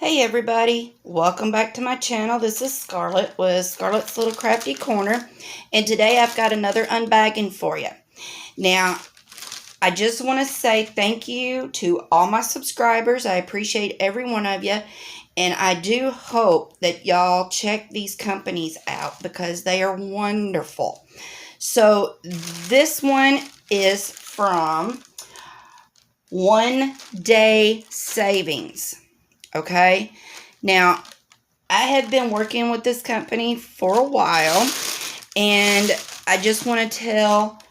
Hey everybody, welcome back to my channel. This is Scarlett with Scarlett's Little Crafty Corner, and today I've got another unbagging for you. Now, I just want to say thank you to all my subscribers. I appreciate every one of you, and I do hope that y'all check these companies out because they are wonderful. So this one is from One Day Savings. Okay, now I have been working with this company for a while, and I just want to tell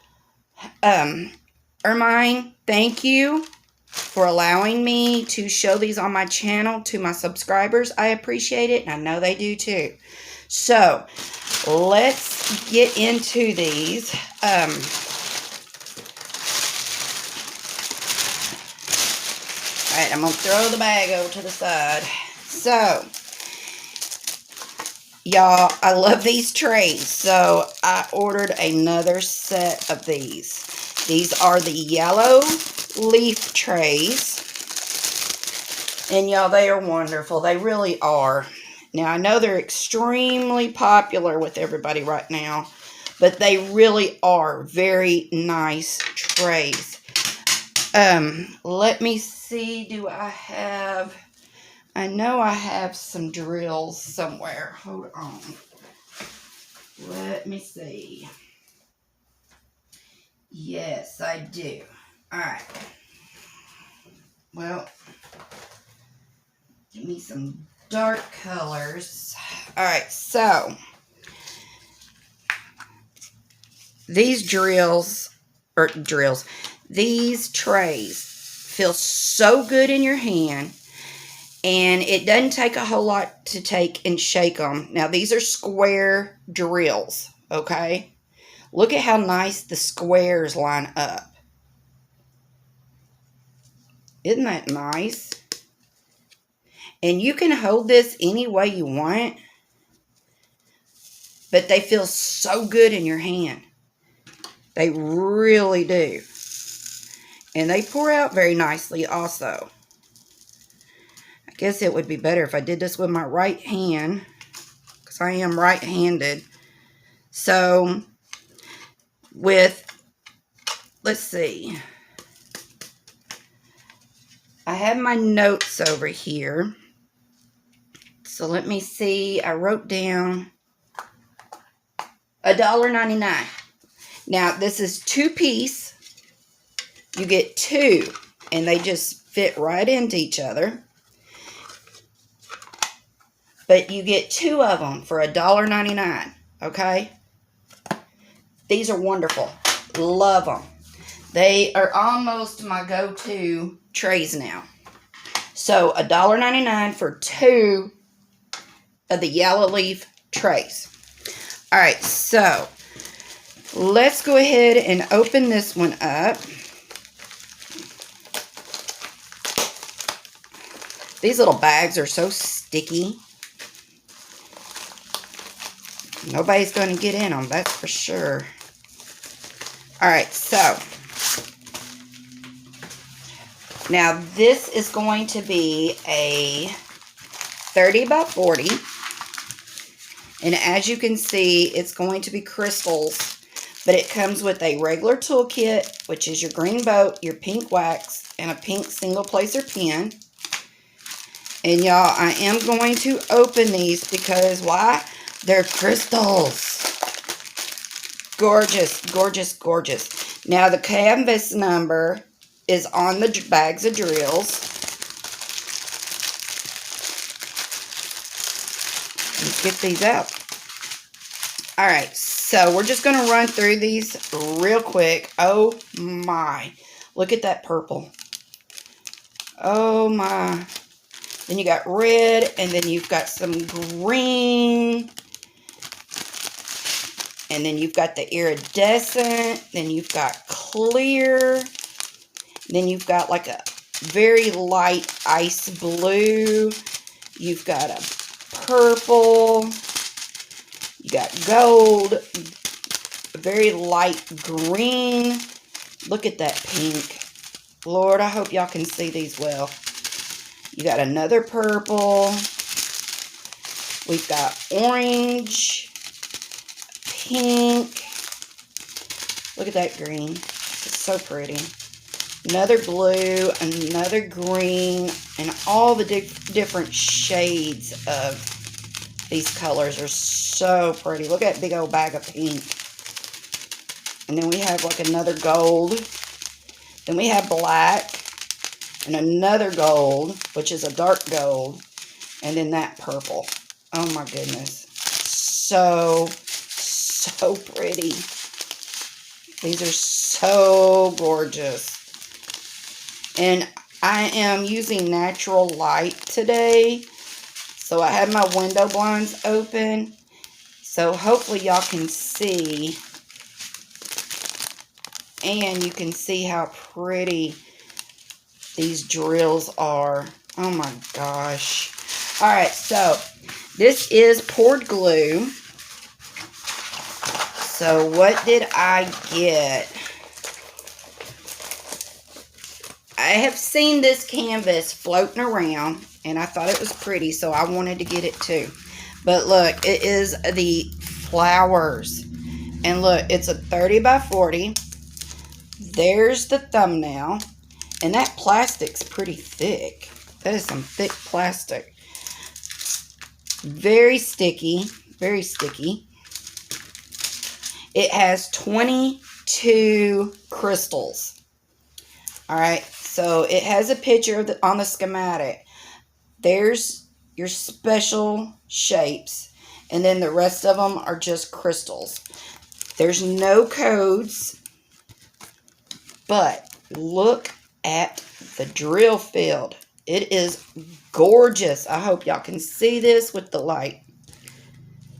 Ermine, thank you for allowing me to show these on my channel to my subscribers. I appreciate it, and I know they do too. So let's get into these. Alright, I'm going to throw the bag over to the side. So, y'all, I love these trays. So, I ordered another set of these. These are the yellow leaf trays. And, y'all, they are wonderful. They really are. Now, I know they're extremely popular with everybody right now. But they really are very nice trays. Let me see, do I have, I know I have some drills somewhere. Hold on. Let me see. Yes, I do. Alright. Well, give me some dark colors. Alright, so, these these trays feel so good in your hand, and it doesn't take a whole lot to take and shake them. Now, these are square drills, okay? Look at how nice the squares line up. Isn't that nice? And you can hold this any way you want, but they feel so good in your hand. They really do. And they pour out very nicely also. I guess it would be better if I did this with my right hand, because I am right-handed. So, let's see. I have my notes over here. So let me see. I wrote down $1.99. Now, this is 2-piece. You get 2, and they just fit right into each other. But you get 2 of them for $1.99, okay? These are wonderful. Love them. They are almost my go-to trays now. So, $1.99 for 2 of the yellow leaf trays. Alright, so, let's go ahead and open this one up. These little bags are so sticky. Nobody's going to get in them, that's for sure. Alright, so. Now, this is going to be a 30 by 40. And as you can see, it's going to be crystals. But it comes with a regular toolkit, which is your green boat, your pink wax, and a pink single placer pen. And y'all, I am going to open these because why? They're crystals. Gorgeous, gorgeous, gorgeous. Now, the canvas number is on the bags of drills. Let's get these out. Alright, so we're just going to run through these real quick. Oh my. Look at that purple. Oh my. Then you got red, and then you've got some green. And then you've got the iridescent. Then you've got clear. Then you've got like a very light ice blue. You've got a purple. You got gold. A very light green. Look at that pink. Lord, I hope y'all can see these well. You got another purple. We've got orange, pink. Look at that green. It's so pretty. Another blue, another green, and all the different shades of these colors are so pretty. Look at that big old bag of pink. And then we have like another gold. Then we have black and another gold, which is a dark gold. And then that purple. Oh my goodness. So pretty. These are so gorgeous. And I am using natural light today. So I have my window blinds open. So hopefully y'all can see. And you can see how pretty these drills are. Oh my gosh. Alright, so this is poured glue. So what did I get? I have seen this canvas floating around, and I thought it was pretty, so I wanted to get it too. But look, it is the flowers. And look, it's a 30 by 40. There's the thumbnail. And that plastic's pretty thick. That is some thick plastic. Very sticky. Very sticky. It has 22 crystals. Alright, so it has a picture of on the schematic. There's your special shapes. And then the rest of them are just crystals. There's no codes. But look at the drill field. It is gorgeous. I hope y'all can see this with the light.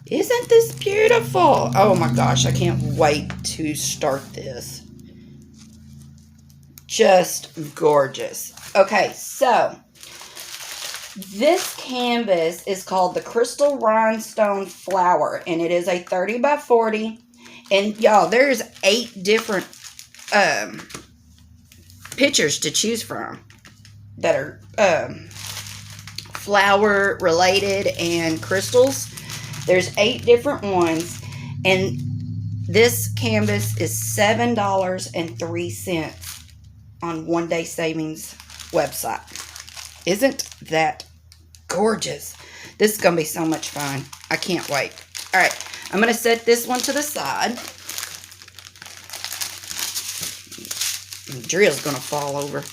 Isn't this beautiful? Oh my gosh, I can't wait to start this. Just gorgeous. Okay, so this canvas is called the Crystal Rhinestone Flower, and it is a 30 by 40. And y'all, there's 8 different pictures to choose from that are flower related and crystals. There's 8 different ones, and this canvas is $7.03 on One Day Savings website. Isn't that gorgeous? This is going to be so much fun. I can't wait. All right, I'm going to set this one to the side. The drill's going to fall over.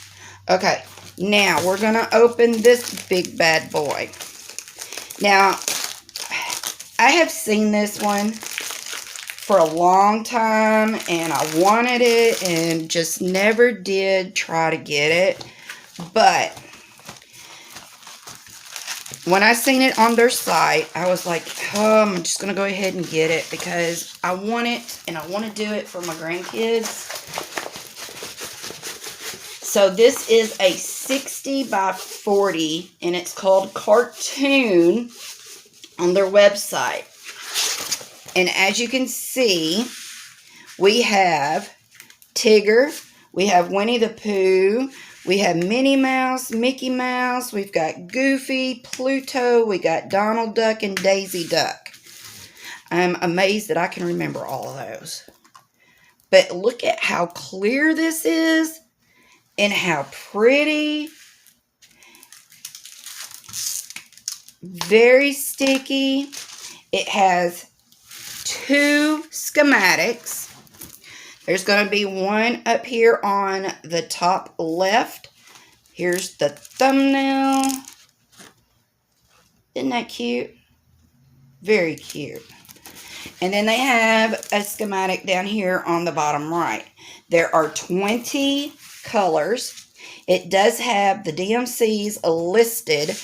Okay, now we're going to open this big bad boy. Now, I have seen this one for a long time, and I wanted it and just never did try to get it. But when I seen it on their site, I was like, oh, I'm just going to go ahead and get it because I want it, and I want to do it for my grandkids. So this is a 60 by 40, and it's called Cartoon on their website. And as you can see, we have Tigger, we have Winnie the Pooh, we have Minnie Mouse, Mickey Mouse, we've got Goofy, Pluto, we got Donald Duck, and Daisy Duck. I'm amazed that I can remember all of those. But look at how clear this is and how pretty. Very sticky. It has 2 schematics. There's going to be one up here on the top left. Here's the thumbnail. Isn't that cute? Very cute. And then they have a schematic down here on the bottom right. There are 20 colors. It does have the DMCs listed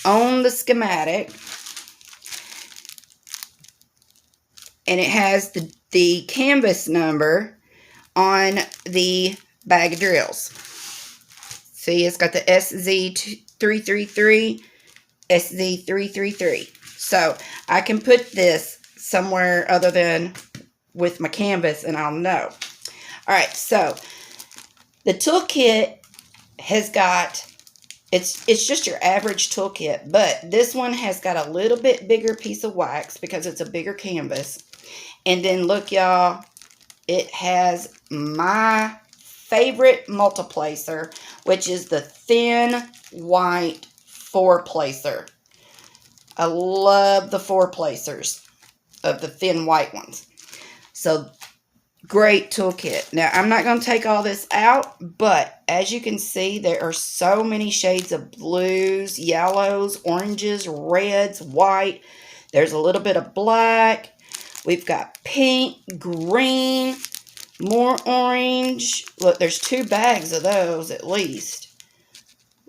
on the schematic. And it has the canvas number on the bag of drills. See, it's got the SZ333, SZ333. So I can put this somewhere other than with my canvas and I'll know. Alright, so the Toolkit has got It's just your average Toolkit, but this one has got a little bit bigger piece of wax because it's a bigger canvas. And then look, y'all, it has my favorite multiplacer, which is the thin white 4-placer. I love the 4-placers of the thin white ones. So great Toolkit. Now, I'm not going to take all this out, but as you can see, there are so many shades of blues, yellows, oranges, reds, white. There's a little bit of black. We've got pink, green, more orange. Look, there's 2 bags of those at least.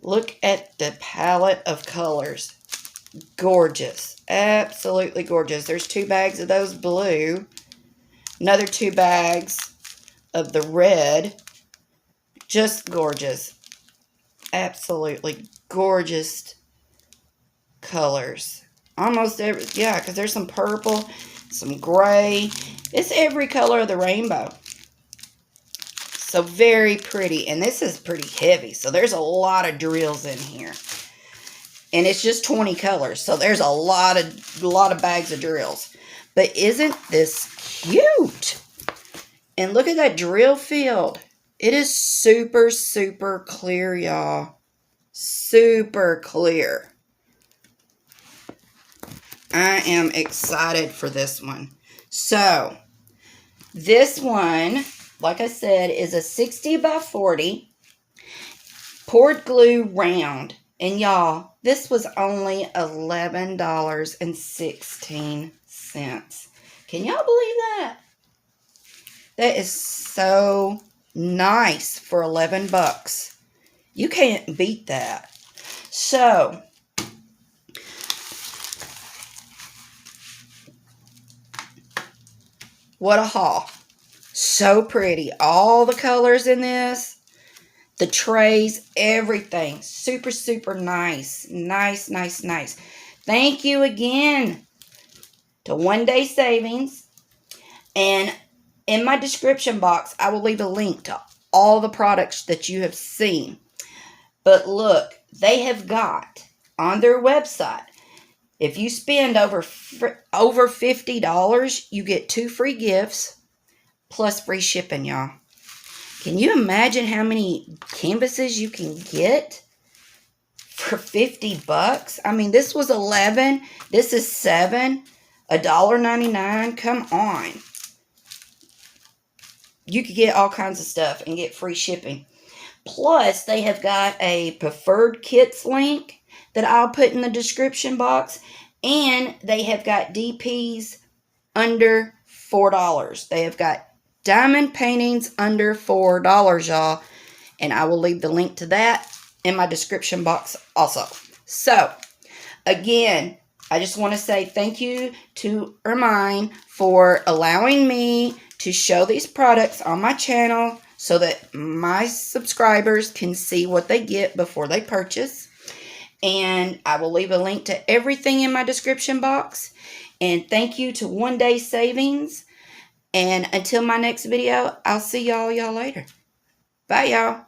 Look at the palette of colors. Gorgeous. Absolutely gorgeous. There's 2 bags of those blue. Another 2 bags of the red. Just gorgeous. Absolutely gorgeous colors. Almost every, yeah, because there's some purple, some gray. It's every color of the rainbow. So very pretty. And this is pretty heavy. So there's a lot of drills in here. And it's just 20 colors. So there's a lot of bags of drills. But isn't this cute? And look at that drill field. It is super, super clear, y'all. Super clear. I am excited for this one. So, this one, like I said, is a 60 by 40 poured glue round. And y'all, this was only $11.16. Can y'all believe that? That is so nice for 11 bucks. You can't beat that. So, what a haul. So pretty. All the colors in this. The trays, everything. Super, super nice. Nice, nice, nice. Thank you again to One Day Savings. And in my description box, I will leave a link to all the products that you have seen. But look, they have got on their website, if you spend over $50, you get 2 free gifts plus free shipping, y'all. Can you imagine how many canvases you can get for 50 bucks? I mean, this was 11. This is 7. $1.99. Come on. You could get all kinds of stuff and get free shipping. Plus, they have got a preferred kits link that I'll put in the description box. And they have got DPs under $4. They have got diamond paintings under $4, y'all. And I will leave the link to that in my description box also. So, again, I just want to say thank you to Ermine for allowing me to show these products on my channel so that my subscribers can see what they get before they purchase. And I will leave a link to everything in my description box. And thank you to One Day Savings. And until my next video, I'll see y'all later. Bye, y'all.